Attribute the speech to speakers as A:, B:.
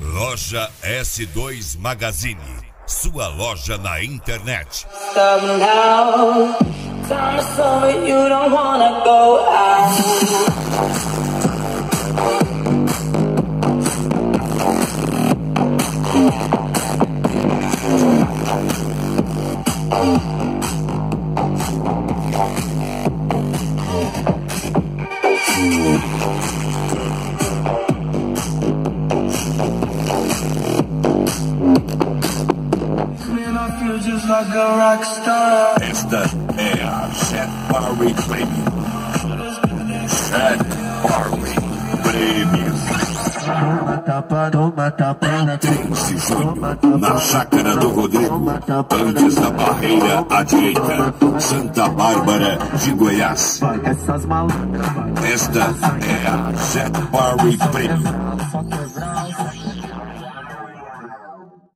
A: Loja S2 Magazine, sua loja na internet.
B: Esta é a Jet Party Premium. Jet Party Premium. 13 de junho, na Chácara do Rodrigo, antes da barreira à direita, Santa Bárbara de Goiás. Esta é a Jet Party Premium.